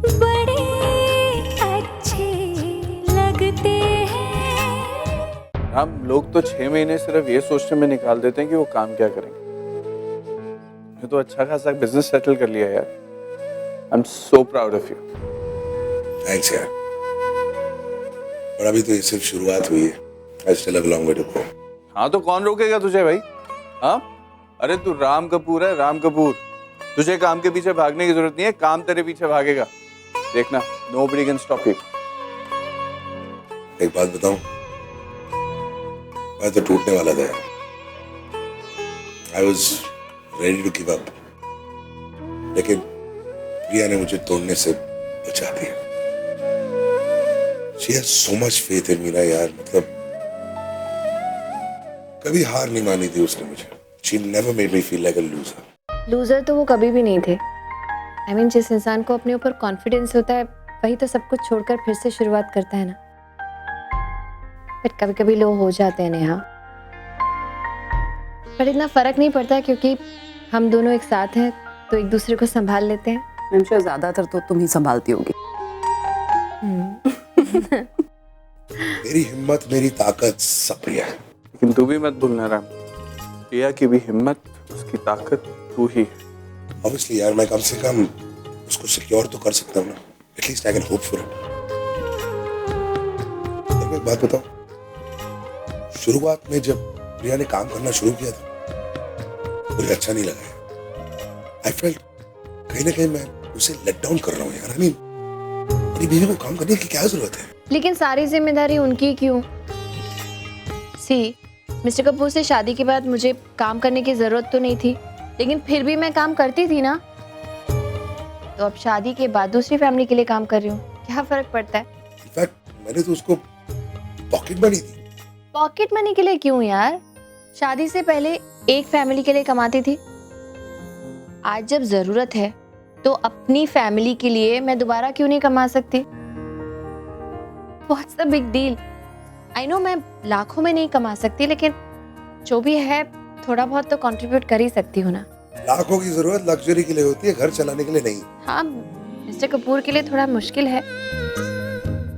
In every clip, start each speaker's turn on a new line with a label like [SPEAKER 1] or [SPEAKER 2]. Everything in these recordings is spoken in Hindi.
[SPEAKER 1] बड़े अच्छे लगते हैं।
[SPEAKER 2] हम लोग तो 6 महीने सिर्फ ये सोचने में निकाल देते हैं कि वो काम क्या करेंगे। मैं तो अच्छा खासा बिजनेस सेटल कर लिया यार। I am so proud of you.
[SPEAKER 3] Thanks यार, पर अभी तो ये सिर्फ शुरुआत हुई है। I still have a long way to go.
[SPEAKER 2] हाँ तो कौन रोकेगा तुझे भाई? हाँ, अरे तू राम कपूर है, राम कपूर। तुझे काम के पीछे भागने की जरूरत नहीं है, काम तेरे पीछे भागेगा। देखना, nobody can stop you।
[SPEAKER 3] एक बात बताऊं, मैं तो टूटने वाला था। I was ready to give up, लेकिन प्रिया ने मुझे तोड़ने से बचा दिया। She has so much faith in me ना यार, मतलब कभी हार नहीं मानी थी उसने मुझे। She never made me feel like a loser.
[SPEAKER 4] Loser तो वो कभी भी नहीं थे। I mean, जिस इंसान को अपने ऊपर कॉन्फिडेंस होता है वही तो सब कुछ छोड़कर फिर से शुरुआत करता है ना। बट कभी कभी लो हो जाते हैं नेहा, पर इतना फर्क नहीं पड़ता क्योंकि हम दोनों एक साथ हैं तो एक दूसरे को संभाल लेते हैं।
[SPEAKER 5] आई एम श्योर ज्यादातर तो तुम ही संभालती होगी।
[SPEAKER 3] मेरी हिम्मत, मेरी ताकत सब प्रिया है।
[SPEAKER 2] लेकिन तू भी मत भूलना राम, प्रिया की भी हिम्मत, उसकी ताकत तू ही है।
[SPEAKER 3] ऑब्वियसली यार, मैं कम से कम उसको सिक्योर तो कर सकता हूँ ना। At least I can hope for it. एक बात बताओ, शुरुआत में जब प्रिया ने काम करना शुरू किया था मुझे अच्छा नहीं लगा। आई फेल्ट कहीं ना कहीं मैं उसे लेट डाउन कर रहा हूँ यार। आई मीन, अपनी बीवी को काम करने की क्या जरूरत है?
[SPEAKER 4] लेकिन सारी जिम्मेदारी उनकी क्यों? सी, मिस्टर कपूर से शादी के बाद मुझे काम करने की जरूरत तो नहीं थी, लेकिन फिर भी मैं काम करती थी ना। तो अब शादी के बाद दूसरी फैमिली के लिए काम कर रही हूँ, क्या फर्क पड़ता है?
[SPEAKER 3] इनफैक्ट मैंने तो उसको पॉकेट मनी दी।
[SPEAKER 4] पॉकेट मनी के लिए क्यों यार? शादी से पहले एक फैमिली के लिए कमाती थी। आज जब जरूरत है तो अपनी फैमिली के लिए मैं दोबारा क्यों नहीं कमा सकती? What's the big deal? I know मैं लाखों में नहीं कमा सकती, लेकिन जो भी है थोड़ा बहुत तो कंट्रीब्यूट कर ही सकती हूँ ना।
[SPEAKER 3] लाखों की जरूरत लग्जरी के लिए होती है, घर चलाने के लिए नहीं।
[SPEAKER 4] हाँ, मिस्टर कपूर के लिए थोड़ा मुश्किल है।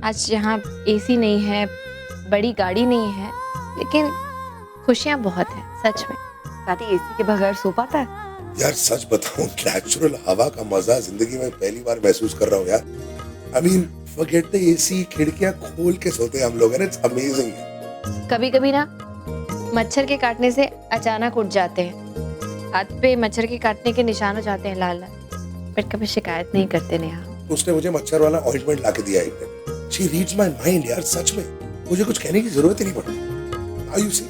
[SPEAKER 4] आज यहाँ एसी नहीं है, बड़ी गाड़ी नहीं है, लेकिन खुशियाँ बहुत हैं सच में।
[SPEAKER 5] दादी एसी के बगैर सो पाता है?
[SPEAKER 3] यार सच बताऊं, नेचुरल हवा का मजा जिंदगी में पहली बार महसूस कर रहा हूँ यार। I mean, forget the AC, खिड़कियां खोल के सोते हैं हम लोग, इट्स अमेजिंग।
[SPEAKER 4] कभी कभी ना मच्छर के काटने से अचानक उठ जाते हैं, हाथ पे मच्छर के काटने के निशान हो जाते हैं लाल लाल, पर कभी शिकायत नहीं करते नेहा।
[SPEAKER 3] उसने मुझे मच्छर वाला ऑइंटमेंट लाके दिया एक दिन। शी रीड्स माय माइंड यार, सच में मुझे कुछ कहने की जरूरत ही नहीं पड़ती। हाउ यू सी,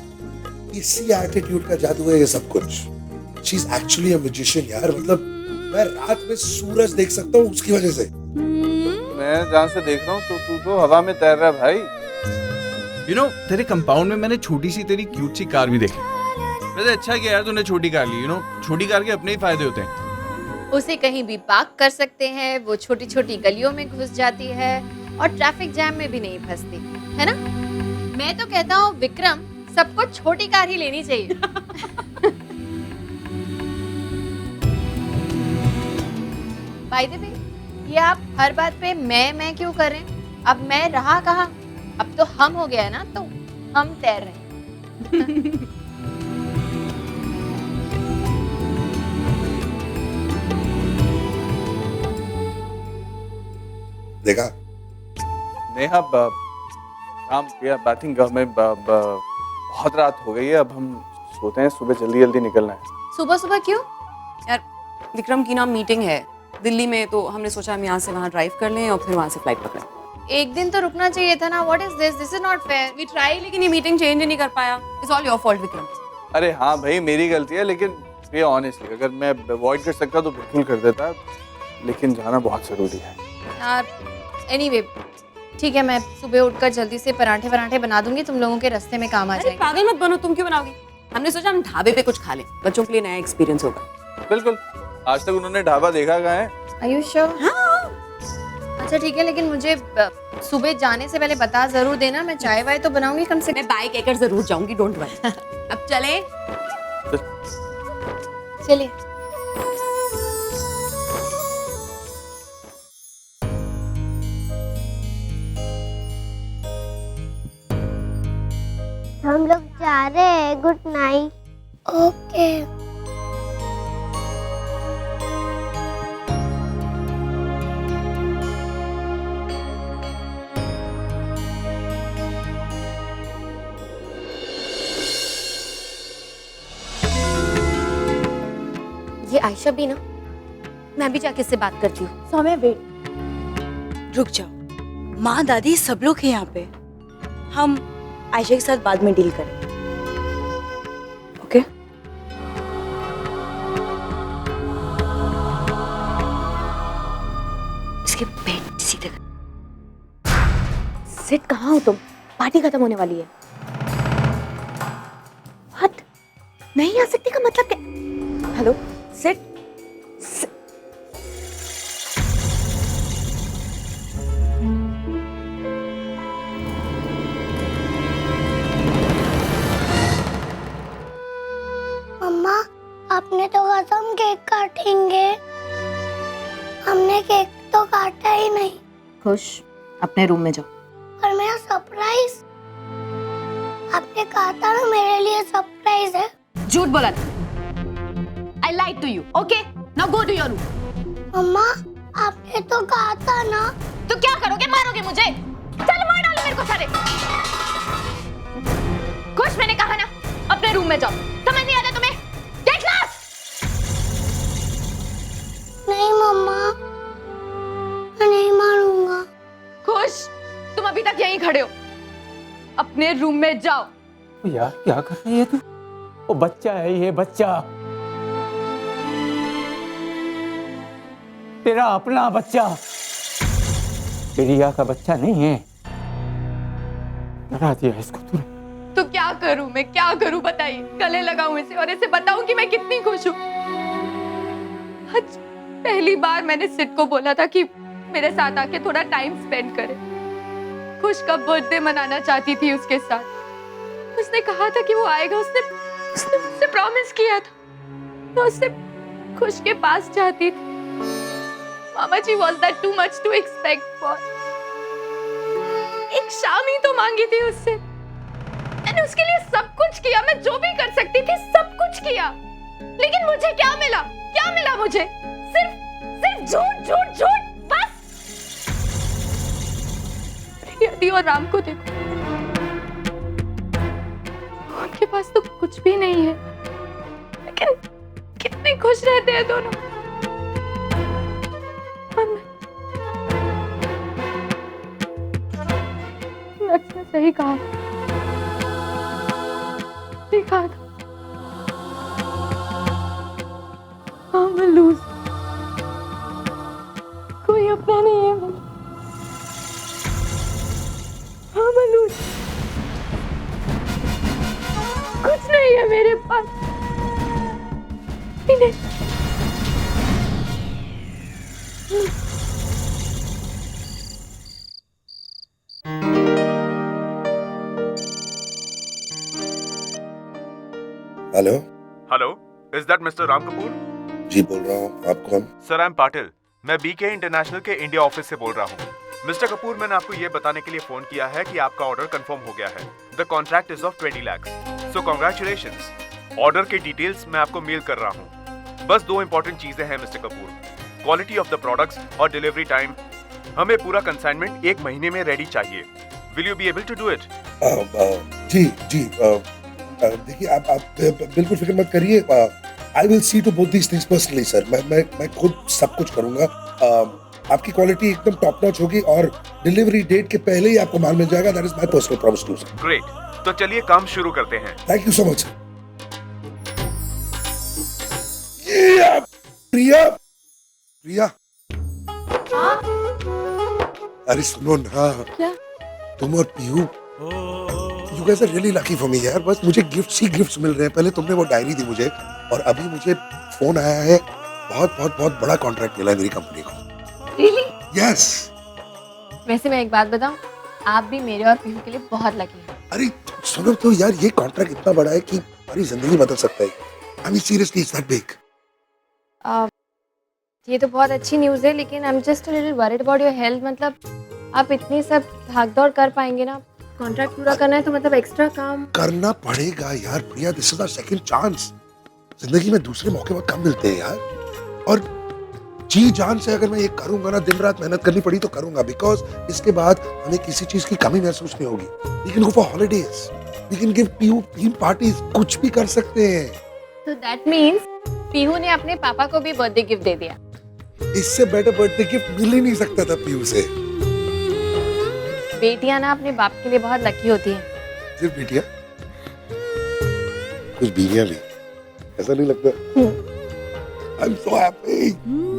[SPEAKER 3] इसी एटीट्यूड का जादू है ये सब कुछ। She is actually a magician यार। मतलब मैं रात में सूरज देख सकता हूँ उसकी वजह से।
[SPEAKER 2] मैं जहाँ से देख रहा हूँ तो तू तो हवा में तैर रहा है भाई।
[SPEAKER 6] यू नो, तेरे कंपाउंड में मैंने छोटी सी तेरी क्यूट सी कार भी देखी। वैसे अच्छा किया यार तूने छोटी कार ली। यू नो, छोटी कार के अपने ही फायदे होते हैं।
[SPEAKER 4] उसे कहीं भी पार्क कर सकते हैं, वो छोटी छोटी गलियों में घुस जाती है और ट्रैफिक जैम में भी नहीं फंसती, है ना? मैं तो कहता हूँ विक्रम, सबको छोटी कार ही लेनी चाहिए। बाय द वे, ये आप हर बात पे मैं क्यों कर रहे हैं? अब मैं रहा कहाँ? अब तो हम हो गया है ना, तो हम तैर रहे हैं।
[SPEAKER 3] देखा
[SPEAKER 2] नेहा, राम प्रिया, आई थिंक मैं बहुत रात हो गई है, अब हम सोते हैं, सुबह जल्दी जल्दी निकलना है।
[SPEAKER 4] सुबह सुबह क्यों?
[SPEAKER 5] यार विक्रम की ना मीटिंग है दिल्ली में, तो हमने सोचा हम यहाँ से वहाँ ड्राइव कर लें और फिर वहाँ से फ्लाइट पकड़ें।
[SPEAKER 4] एक दिन तो रुकना चाहिए था ना। What is this? This is not fair.
[SPEAKER 5] We try, लेकिन ये मीटिंग चेंज ही नहीं कर पाया। It's all your fault Vikram.
[SPEAKER 2] अरे हाँ भाई, मेरी गलती है, लेकिन ये ऑनेस्टली अगर मैं अवॉइड कर सकता तो बिल्कुल कर देता, लेकिन जाना बहुत जरूरी है
[SPEAKER 4] यार। एनीवे, ठीक है, मैं सुबह उठकर जल्दी से पराठे बना दूंगी, तुम लोगों के रास्ते में काम आ
[SPEAKER 5] अरे
[SPEAKER 4] जाएंगे।
[SPEAKER 5] पागल मत बनो, तुम क्यों बनाओगी? हमने सोचा हम ढाबे पे कुछ खा लें, बच्चों के लिए नया एक्सपीरियंस होगा।
[SPEAKER 2] बिल्कुल। आज तक उन्होंने ढाबा देखा कहाँ है?
[SPEAKER 4] Are you sure?
[SPEAKER 5] हाँ।
[SPEAKER 4] अच्छा ठीक है, लेकिन मुझे सुबह जाने से पहले बता जरूर देना। मैं चाय वाय तो बनाऊंगी कम से कम।
[SPEAKER 5] मैं बाय कहकर जरूर जाऊंगी, डोंट वरी। अब चले।
[SPEAKER 4] चलिए।
[SPEAKER 7] हम लोग जा रहे हैं, गुड नाइट। ओके।
[SPEAKER 4] ये आयशा भी ना, मैं भी जाके इससे बात करती हूँ।
[SPEAKER 8] सौम्या वेट, रुक जाओ। माँ दादी सब लोग हैं यहाँ पे, हम आयशा के साथ बाद में डील करेंगे, ओके?
[SPEAKER 4] इसके पेट सीधे कर। सिट कहाँ हो तुम? पार्टी खत्म होने वाली है। हट, नहीं आ सकती का मतलब क्या? Hello seat.
[SPEAKER 7] मम्मा, आपने तो कहा था हम केक काटेंगे, हमने केक तो काटा ही नहीं।
[SPEAKER 4] खुश, अपने रूम में जाओ।
[SPEAKER 7] और मेरा सरप्राइज, आपने कहा था ना मेरे लिए सरप्राइज है।
[SPEAKER 4] झूठ बोला था। I lied to you. Okay? Now go to your room.
[SPEAKER 7] मम्मा, आपने तो कहा था ना।
[SPEAKER 4] तो क्या करोगे? मारोगे मुझे? चल मार डालो मेरे को सारे। खुश, मैंने कहा ना, अपने रूम में जाओ। समझ नहीं आता तुम्हें? Get lost!
[SPEAKER 7] नहीं मम्मा, मैं नहीं मारूंगा।
[SPEAKER 4] खुश, तुम अभी तक यहीं खड़े हो। अपने रूम में जाओ।
[SPEAKER 9] यार क्या कर रही है तू? वो बच्चा है, ये बच्चा तेरा अपना बच्चा, प्रिया का बच्चा नहीं है। डरा दिया इसको तूने।
[SPEAKER 4] तो क्या करूं मैं, क्या करूं बताइए? गले लगाऊं इसे और इसे बताऊं कि मैं कितनी खुश हूं। आज पहली बार मैंने सिड को बोला था कि मेरे साथ आके थोड़ा टाइम स्पेंड करे। खुश का बर्थडे मनाना चाहती थी उसके साथ। उसने कहा था कि वो आएगा। उसने मुझसे प्रॉमिस किया था। मैं उससे खुश के पास जाती थी। मामा जी, was that too much to expect for? एक शाम ही तो मांगी थी उससे। मैंने उसके लिए सब कुछ किया, मैं जो भी कर सकती थी सब कुछ किया। लेकिन मुझे क्या मिला? क्या मिला मुझे? सिर्फ झूठ झूठ झूठ, बस। यदि और राम को देखो, उनके पास तो कुछ भी नहीं है, लेकिन कितने खुश रहते हैं दोनों। लक्ष्य ने सही कहा, देखा था। I'm a loser. कोई अपना नहीं है मुझे। I'm a loser. कुछ नहीं है मेरे पास। नहीं।
[SPEAKER 3] Hello.
[SPEAKER 10] Hello, is that mister Ram Kapoor?
[SPEAKER 3] जी बोल रहा हूँ, आप कौन?
[SPEAKER 10] Sir, I am Patil. मैं बीके इंटरनेशनल के इंडिया ऑफिस से बोल रहा हूँ। मिस्टर कपूर, मैंने आपको ये बताने के लिए फोन किया है कि आपका ऑर्डर कंफर्म हो गया है। The contract is of 20 lakhs, so congratulations. Order के डिटेल्स मैं आपको मेल कर रहा हूँ। बस 2 इंपॉर्टेंट चीजें हैं mister Kapoor, quality of the products और डिलीवरी टाइम। हमें पूरा कंसाइनमेंट 1 महीने में रेडी चाहिए। Will you be able to do it?
[SPEAKER 3] जी जी, देखिए आप बिल्कुल फिक्र मत करिए। I will see to both these things personally sir. मैं खुद सब कुछ करूंगा। आपकी क्वालिटी एकदम टॉप नॉच होगी और डिलीवरी डेट के पहले ही आपको माल मिल जाएगा। That is my personal promise to sir.
[SPEAKER 10] Great, तो चलिए काम शुरू करते हैं।
[SPEAKER 3] Thank you so much sir. Priya, Priya, अरे सुनो ना,
[SPEAKER 4] क्या?
[SPEAKER 3] तुम और Piyu, You guys are really lucky for me यार। बस मुझे गिफ्ट्स ही गिफ्ट्स मिल रहे हैं। पहले तुमने वो डायरी दी मुझे, और अभी मुझे फोन आया है। बहुत बड़ा कॉन्ट्रैक्ट मिला है मेरी कंपनी को।
[SPEAKER 4] Really?
[SPEAKER 3] Yes।
[SPEAKER 4] वैसे मैं एक बात बताऊं, आप भी मेरे और पीहू के लिए बहुत लकी हैं।
[SPEAKER 3] अरे सुनो तो यार, ये कॉन्ट्रैक्ट इतना बड़ा है कि हमारी जिंदगी बदल सकता है। I mean seriously, it's that big।
[SPEAKER 4] ये तो बहुत अच्छी न्यूज़ है, लेकिन I am just a little worried about your health. मतलब आप इतनी सब भाग दौड़ कर पाएंगे ना? कॉन्ट्रैक्ट पूरा करना है तो मतलब एक्स्ट्रा काम।
[SPEAKER 3] करना पड़ेगा यार Priya, this is our second chance. जिंदगी में दूसरे मौके बहुत कम मिलते हैं यार, और जी जान से अगर मैं ये करूंगा ना, दिन रात मेहनत करनी पड़ी तो करूंगा, बिकॉज इसके बाद हमें किसी चीज की कमी महसूस नहीं होगी। We can go for holidays, we can give Pihu theme parties, कुछ भी कर सकते हैं।
[SPEAKER 4] तो दैट मीन्स पीहू ने अपने पापा को भी बर्थडे गिफ्ट दे दिया।
[SPEAKER 3] इससे बेटर बर्थडे गिफ्ट मिल ही नहीं सकता था पीहू से।
[SPEAKER 4] बेटियां ना अपने बाप के लिए बहुत लकी होती हैं।
[SPEAKER 3] सिर्फ बेटियां, कुछ बीवियां भी, ऐसा नहीं लगता? आई एम सो हैप्पी।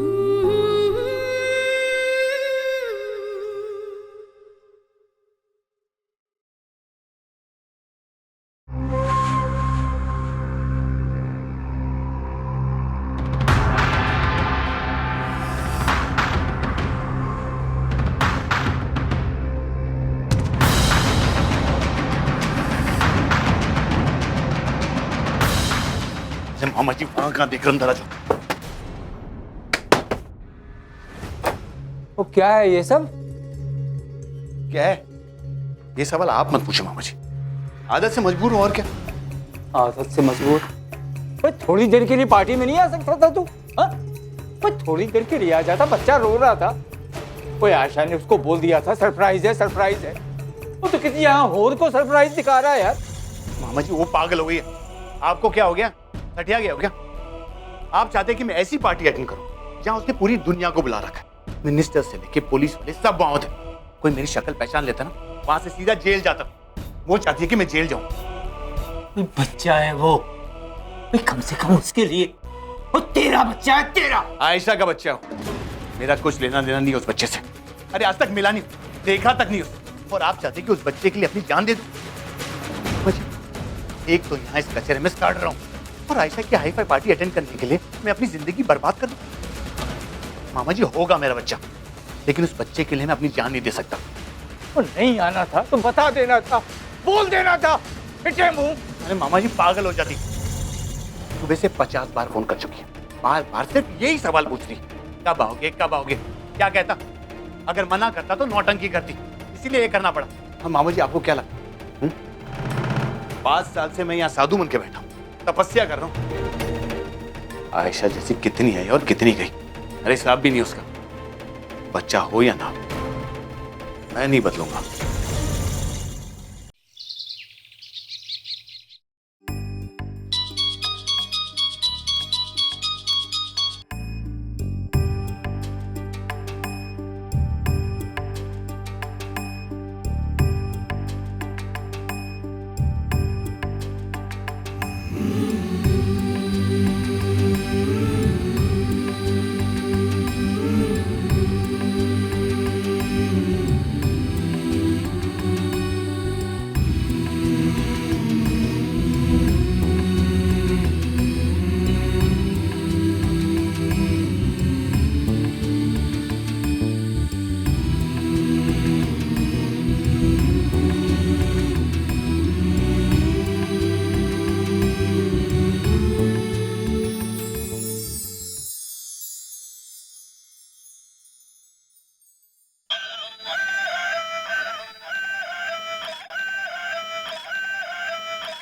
[SPEAKER 11] मामा जी वहां कहाँ देख रहा हूँ?
[SPEAKER 9] वो क्या है ये सब?
[SPEAKER 11] क्या है ये सवाल आप मत पूछो मामा जी, आदत से मजबूर हूँ और क्या।
[SPEAKER 9] आदत से मजबूर? भाई थोड़ी देर के लिए पार्टी में नहीं आ सकता था तू? हाँ? भाई थोड़ी देर के लिए आ जाता, बच्चा रो रहा था। कोई आशा ने उसको बोल दिया था सरप्राइज है सरप्राइज है। वो तो किसी यहाँ होर को सरप्राइज दिखा रहा है यार।
[SPEAKER 11] मामा जी वो पागल हो गई है, आपको क्या हो गया? हटिया गया हो क्या? आप चाहते हैं कि मैं ऐसी पार्टी अटेंड करूं जहां उसने पूरी दुनिया को बुला रखा है, मिनिस्टर से लेके पुलिस वाले सब वहां होते। कोई मेरी शक्ल पहचान लेता ना, वहां से सीधा जेल जाता। वो चाहती है कि मैं जेल जाऊं।
[SPEAKER 9] बच्चा है वो, कम से कम उसके लिए। वो तेरा बच्चा है, तेरा।
[SPEAKER 11] आयशा का बच्चा हो, मेरा कुछ लेना देना नहीं उस बच्चे से। अरे आज तक मिला नहीं, देखा तक नहीं उस। और आप चाहते कि उस बच्चे के लिए अपनी जान दे दूं? एक तो यहाँ इस कचरे में सड़ रहा हूँ, और आयशा की हाई फाई पार्टी अटेंड करने के लिए मैं अपनी जिंदगी बर्बाद कर दूं? मामा जी होगा मेरा बच्चा, लेकिन उस बच्चे के लिए मैं अपनी जान नहीं दे सकता।
[SPEAKER 9] वो नहीं आना था तो बता देना था, बोल देना था। पिटे मुंह।
[SPEAKER 11] अरे मामा जी पागल हो जाती, सुबह से 50 बार फोन कर चुकी है, बार बार सिर्फ यही सवाल पूछ रही, कब आओगे कब आओगे। क्या कहता? अगर मना करता तो नौटंकी करती, इसीलिए ये करना पड़ा। हाँ मामा जी आपको क्या लगता? 5 साल से मैं यहाँ साधु बन के बैठा हूँ, तपस्या कर रहा हूँ। आयशा जैसी कितनी आई और कितनी गई, अरे हिसाब भी नहीं उसका। बच्चा हो या ना, मैं नहीं बदलूंगा।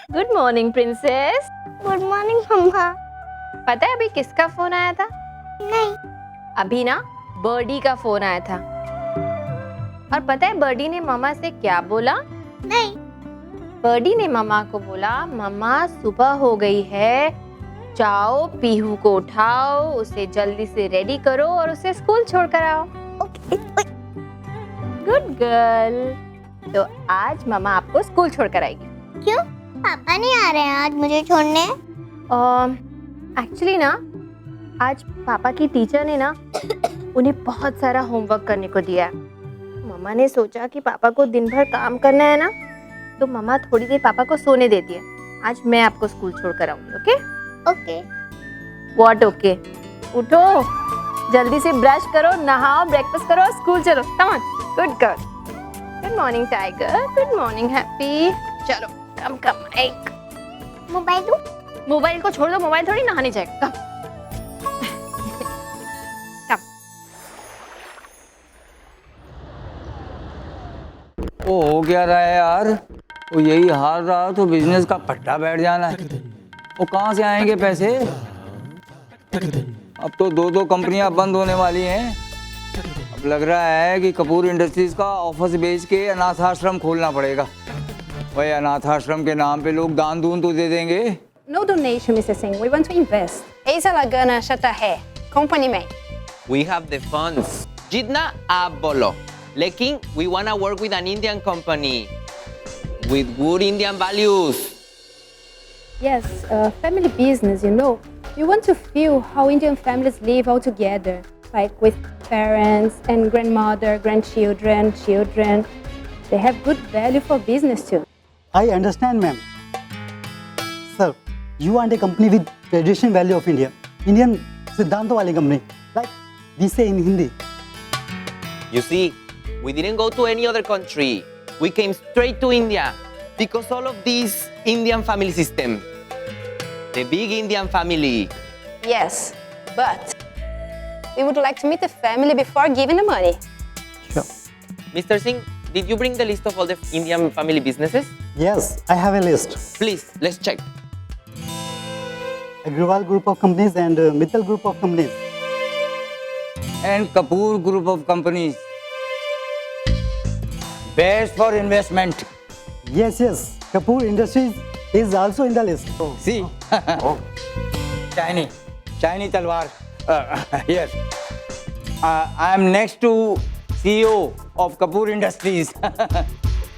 [SPEAKER 4] Good morning princess.
[SPEAKER 7] Good morning मम्मा।
[SPEAKER 4] पता है अभी किसका फोन आया था?
[SPEAKER 7] नहीं।
[SPEAKER 4] अभी ना बर्डी का फोन आया था। और पता है बर्डी ने मामा से क्या बोला?
[SPEAKER 7] नहीं।
[SPEAKER 4] बर्डी ने मामा को बोला, मामा सुबह हो गई है, जाओ पीहू को उठाओ, उसे जल्दी से रेडी करो और उसे स्कूल छोड़ कर आओ।
[SPEAKER 7] ओके।
[SPEAKER 4] Good girl. तो आज मामा आपको स्कूल छोड़ कर आएगी।
[SPEAKER 7] क्यों? पापा नहीं आ रहे हैं आज मुझे छोड़ने?
[SPEAKER 4] एक्चुअली ना आज पापा की टीचर ने ना उन्हें बहुत सारा होमवर्क करने को दिया है। मम्मा ने सोचा कि पापा को दिन भर काम करना है ना, तो मम्मा थोड़ी देर पापा को सोने देती है। आज मैं आपको स्कूल छोड़ कर आऊंगी। ओके?
[SPEAKER 7] ओके।
[SPEAKER 4] What okay? उठो, जल्दी से ब्रश करो, नहाओ, ब्रेकफास्ट करो, स्कूल चलो। Come on, good girl. Good morning tiger, good morning happy. चलो कम कम, एक
[SPEAKER 7] मोबाइल दो।
[SPEAKER 4] मोबाइल को छोड़ दो, मोबाइल थोड़ी नहाने जाएगा। कम कम।
[SPEAKER 9] वो हो क्या रहा है यार? वो यही हार रहा तो बिजनेस का पट्टा बैठ जाना है। वो कहाँ से आएंगे पैसे? अब तो 2 कंपनियां बंद होने वाली हैं। अब लग रहा है कि कपूर इंडस्ट्रीज का ऑफिस बेच के अनाथ आश्रम खोलना पड़ेगा। भाई अनाथ आश्रम के नाम पे लोग दान दून तो दे देंगे।
[SPEAKER 12] No donation, Mr. Singh. We want to invest. ऐसा लगाना चाहता है कंपनी में।
[SPEAKER 13] We have the funds. जितना आप बोलो, लेकिन we wanna work with an Indian company with good Indian values.
[SPEAKER 12] Yes, family business, you know. We want to feel how Indian families live all together, like with parents and grandmother, grandchildren, children. They have good value for business too.
[SPEAKER 14] I understand, ma'am. Sir, you want a company with traditional value of India. Indian सिद्धांतों वाली company, like we say in Hindi.
[SPEAKER 13] You see, we didn't go to any other country. We came straight to India because all of this Indian family system. The big Indian family.
[SPEAKER 12] Yes, but we would like to meet the family before giving the money.
[SPEAKER 14] Sure.
[SPEAKER 13] Mr. Singh, did you bring the list of all the Indian family businesses?
[SPEAKER 14] Yes, I have a list.
[SPEAKER 13] Please, let's check.
[SPEAKER 14] Agrawal Group of Companies and Mittal Group of Companies.
[SPEAKER 9] And Kapoor Group of Companies. Best for investment.
[SPEAKER 14] Yes, yes. Kapoor Industries is also in the list.
[SPEAKER 9] See? Shiny talwar. Here. I am next to CEO of Kapoor Industries.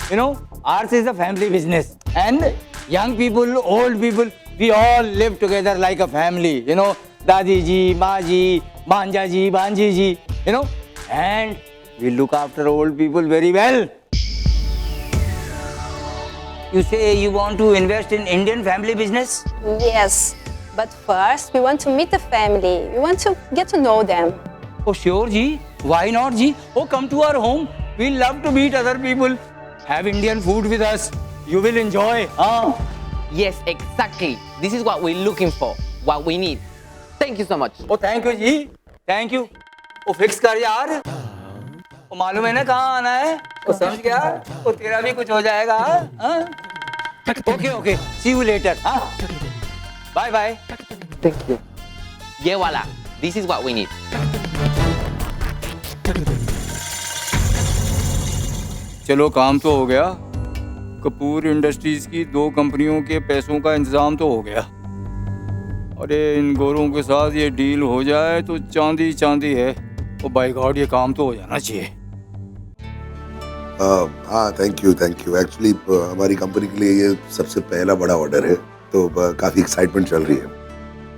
[SPEAKER 9] You know, ours is a family business. And young people, old people, we all live together like a family. You know, Dadi ji, Ma ji, Banja ji, Banji ji. You know, and we look after old people very well. You say you want to invest in Indian family business?
[SPEAKER 12] Yes, but first we want to meet the family. We want to get to know them.
[SPEAKER 9] Oh, sure, ji. Why not, ji? Oh, come to our home. We love to meet other people. Have Indian food with us. You will enjoy.
[SPEAKER 13] Yes, exactly. This is what we're looking for. What we need. Thank you so much.
[SPEAKER 9] Oh, thank you, जी. Thank you. वो फिक्स कर यार. वो मालूम है ना कहाँ आना है? वो समझ गया? वो तेरा भी कुछ हो जाएगा. Okay, okay. See you later. Bye, bye.
[SPEAKER 13] Thank you. Yeah, voila. This is what we need.
[SPEAKER 9] चलो काम तो हो गया. कपूर इंडस्ट्रीज की 2 कंपनियों के पैसों का इंतजाम तो हो गया. अरे इन गोरों के साथ ये डील हो जाए तो चांदी चांदी है. ओ बाय गॉड, ये काम तो हो जाना चाहिए.
[SPEAKER 3] हाँ, थैंक यू. एक्चुअली हमारी कंपनी के लिए ये सबसे पहला बड़ा ऑर्डर है, तो काफ़ी एक्साइटमेंट चल रही है.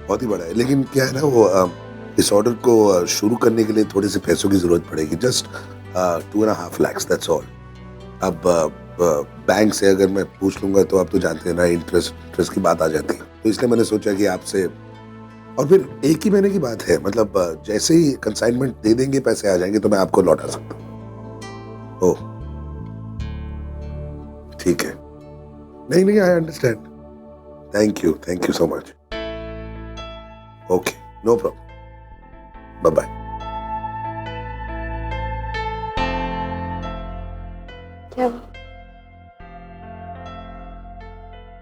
[SPEAKER 3] बहुत ही बड़ा है, लेकिन क्या है ना, वो इस ऑर्डर को शुरू करने के लिए थोड़े से पैसों की ज़रूरत पड़ेगी. Just 2.5 lakhs, that's all. अब बैंक से अगर मैं पूछ लूँगा तो आप तो जानते हैं ना, इंटरेस्ट की बात आ जाती है. तो इसलिए मैंने सोचा कि आपसे, और फिर एक ही महीने की बात है, मतलब जैसे ही कंसाइनमेंट दे देंगे, पैसे आ जाएंगे तो मैं आपको लौटा सकता हूँ. ओह ठीक है. नहीं, I understand. Thank you so much. Okay, no problem. Bye bye.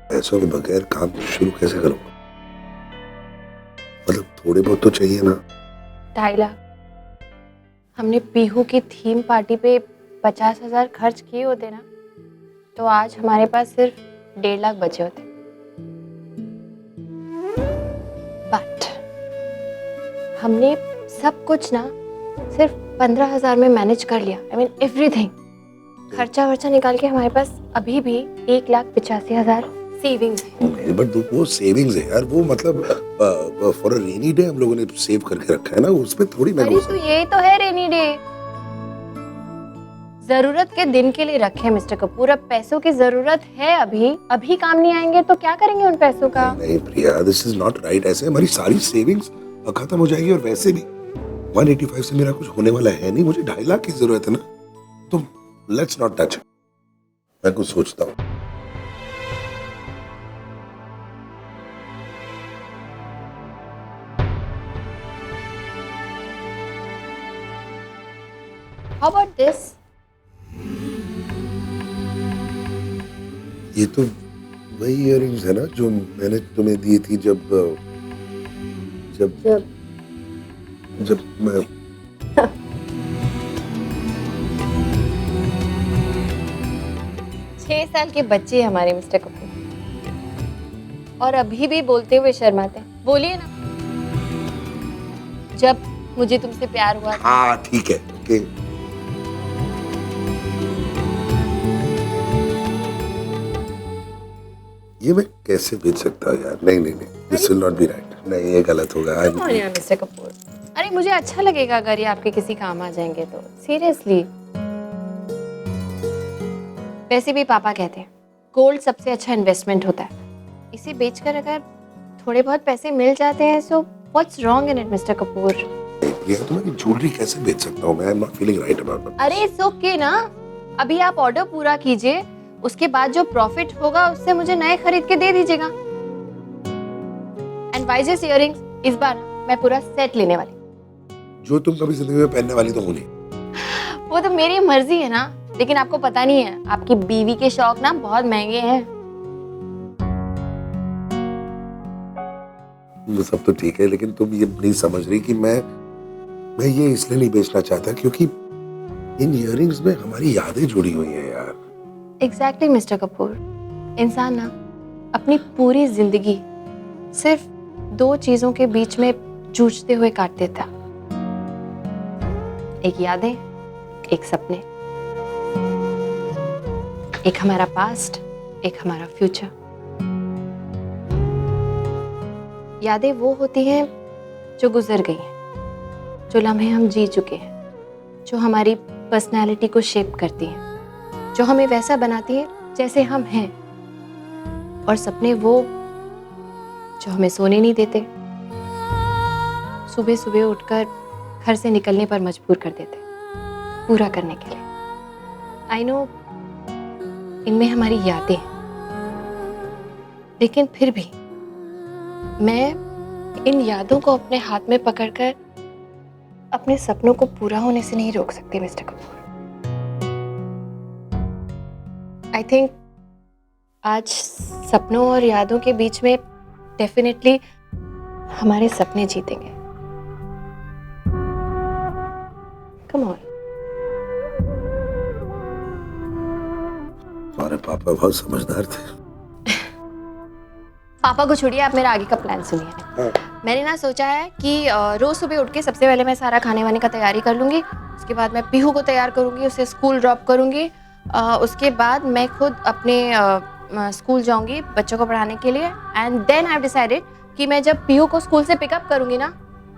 [SPEAKER 3] पैसों के बगैर काम शुरू कैसे करूंगा? मतलब थोड़े बहुत तो चाहिए ना.
[SPEAKER 4] 2.5 लाख. हमने पीहू की थीम पार्टी पे 50,000 खर्च किए होते ना, तो आज हमारे पास सिर्फ 1.5 लाख बचे होते. बट हमने सब कुछ ना सिर्फ 15,000 में मैनेज कर लिया. I mean everything. खर्चा वर्चा निकाल के हमारे पास अभी भी 1,85,000 सेविंग्स है.
[SPEAKER 3] बट वो सेविंग्स है यार, वो मतलब फॉर अ रेनी डे हम लोगों ने सेव करके रखा है ना, उसमें थोड़ी ना.
[SPEAKER 4] अरे तो ये तो है रेनी डे. जरूरत के दिन के लिए रखे मिस्टर कपूर. अब पैसों की जरूरत है, अभी काम नहीं आएंगे तो क्या करेंगे उन पैसों का?
[SPEAKER 3] नहीं प्रिया, दिस इज नॉट राइट. ऐसे हमारी सारी सेविंग्स खत्म हो जाएगी, और वैसे भी 185 से मेरा कुछ होने वाला है नहीं. मुझे 2.5 लाख की जरूरत है ना, तो लेट्स नॉट टच. मैं कुछ सोचता हूँ.
[SPEAKER 4] How about this?
[SPEAKER 3] ये तो वही इयररिंग्स है ना जो मैंने तुम्हें दी थी जब मैं
[SPEAKER 4] 6 साल के बच्चे हैं हमारे मिस्टर कपूर, और अभी भी बोलते हुए शर्माते हैं। बोलिए ना, जब मुझे तुमसे प्यार हुआ था।
[SPEAKER 3] हाँ ठीक है, ओके। ये मैं कैसे भेज सकता हूँ यार? नहीं, this will not be right. नहीं, ये गलत होगा।
[SPEAKER 4] कौन यार मिस्टर कपूर? अरे मुझे अच्छा लगेगा अगर ये आपके किसी काम आ जाएंगे तो, सीरियसली। वैसे भी पापा कहते हैं गोल्ड सबसे अच्छा इन्वेस्टमेंट होता है। इसे बेचकर अगर थोड़े बहुत पैसे मिल जाते हैं, so what's wrong in it mister Kapoor?
[SPEAKER 3] Priya, तुम्हारी ज्वेलरी कैसे बेच सकता हूँ मैं? I am not feeling right about it.
[SPEAKER 4] अरे इट्स ओके ना, अभी आप ऑर्डर पूरा कीजिए, उसके बाद जो प्रॉफिट होगा उससे मुझे नए खरीद के दे दीजिएगा। एंड वाइजेस इयररिंग्स इस बार मैं पूरा सेट लेने वाली।
[SPEAKER 3] जो तुम कभी जिंदगी में पहनने वाली तो हो नहीं।
[SPEAKER 4] वो तो मेरी मर्जी है ना, लेकिन आपको पता नहीं है, आपकी बीवी के शौक ना बहुत महंगे हैं।
[SPEAKER 3] वो सब तो ठीक है, लेकिन तुम ये नहीं समझ रही कि मैं ये इसलिए नहीं बेचना चाहता क्योंकि इन इयररिंग्स में हमारी यादें जुड़ी हुई हैं यार।
[SPEAKER 4] एग्जैक्टली मिस्टर कपूर, इंसान ना अपनी पूरी जिंदगी सिर्फ 2 चीजों के बीच में जूझते हुए काट देता, एक यादें, एक सपने, एक हमारा पास्ट, एक हमारा फ्यूचर। यादें वो होती हैं जो गुजर गई हैं, जो लम्हे हम जी चुके हैं, जो हमारी पर्सनैलिटी को शेप करती हैं, जो हमें वैसा बनाती है जैसे हम हैं। और सपने वो जो हमें सोने नहीं देते, सुबह सुबह उठकर घर से निकलने पर मजबूर कर देते पूरा करने के लिए। आई नो इनमें हमारी यादें हैं, लेकिन फिर भी मैं इन यादों को अपने हाथ में पकड़कर अपने सपनों को पूरा होने से नहीं रोक सकती मिस्टर कपूर। आई थिंक आज सपनों और यादों के बीच में डेफिनेटली हमारे सपने जीतेंगे। Come on.
[SPEAKER 3] तुम्हारे पापा बहुत समझदार थे।
[SPEAKER 4] पापा को छोड़िए, आप मेरा आगे का प्लान सुनिए। मैंने ना सोचा है कि रोज सुबह उठ के सबसे पहले मैं सारा खाने वाने का तैयारी कर लूँगी, उसके बाद मैं पीहू को तैयार करूँगी, उसे स्कूल ड्रॉप करूँगी, उसके बाद मैं खुद अपने स्कूल जाऊँगी बच्चों को पढ़ाने के लिए। And then I have decided कि मैं जब पीहू को स्कूल से पिकअप करूँगी ना,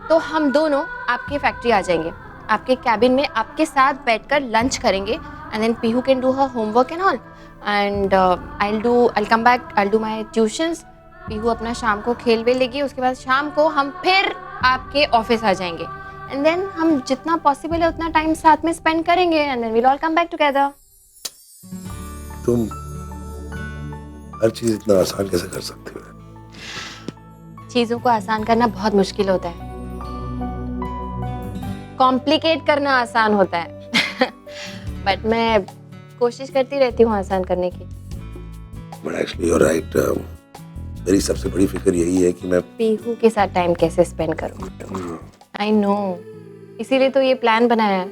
[SPEAKER 4] तो हम दोनों आपकी फैक्ट्री आ जाएंगे, आपके कैबिन में आपके साथ बैठकर लंच करेंगे। And then Pihu can do her homework and all, and I come back, I do my tuitions. Pihu अपना शाम को खेल वे लेगी, उसके बाद शाम को हम फिर आपके ऑफिस आ जाएंगे। एंड देन हम जितना पॉसिबल है उतना टाइम साथ में स्पेंड करेंगे, and then we will all come back together.
[SPEAKER 3] तुम हर चीज इतना आसान कैसे कर सकते हो?
[SPEAKER 4] चीजों को आसान करना बहुत मुश्किल होता है, कॉम्प्लिकेट करना आसान होता है। बट मैं कोशिश करती रहती हूँ आसान करने की।
[SPEAKER 3] But actually you're right. मेरी सबसे बड़ी फिक्र यही है कि मैं
[SPEAKER 4] पीहू के साथ टाइम कैसे स्पेंड करूँ। आई नो, इसीलिए तो ये प्लान बनाया है।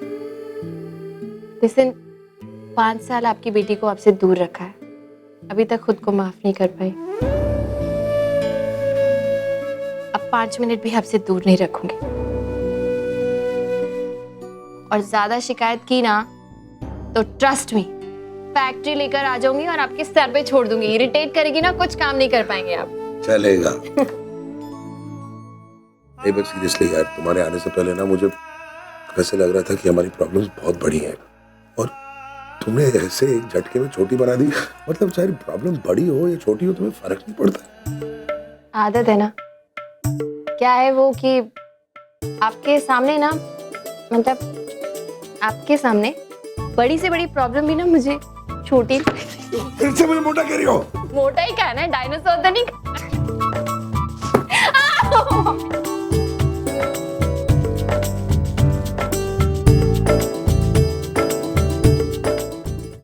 [SPEAKER 4] लिसन, 5 साल आपकी बेटी को आपसे दूर रखा है, अभी तक खुद को माफ नहीं कर पाई। अब 5 मिनट भी आपसे दूर नहीं रखूंगी, और ज्यादा शिकायत की ना तो ट्रस्ट मी, फैक्ट्री लेकर आ जाऊंगी और आपके सर पे छोड़ दूंगी। इरिटेट करेगी ना, कुछ काम नहीं कर पाएंगे आप।
[SPEAKER 3] चलेगा। बट सीरियसली यार, तुम्हारे आने से पहले ना मुझे ऐसे लग रहा था कि हमारी प्रॉब्लम्स बहुत बड़ी हैं, और तुमने ऐसे एक झटके में छोटी बना दी। मतलब चाहे प्रॉब्लम बड़ी हो या छोटी हो, तुम्हें फर्क नहीं पड़ता।
[SPEAKER 4] आदत है ना। क्या है वो कि आपके सामने ना, मतलब आपके सामने बड़ी से बड़ी प्रॉब्लम भी ना मुझे छोटी।
[SPEAKER 3] फिर से मुझे मोटा कह रही हो?
[SPEAKER 4] मोटा ही क्या है ना, डायनासोर तो नहीं।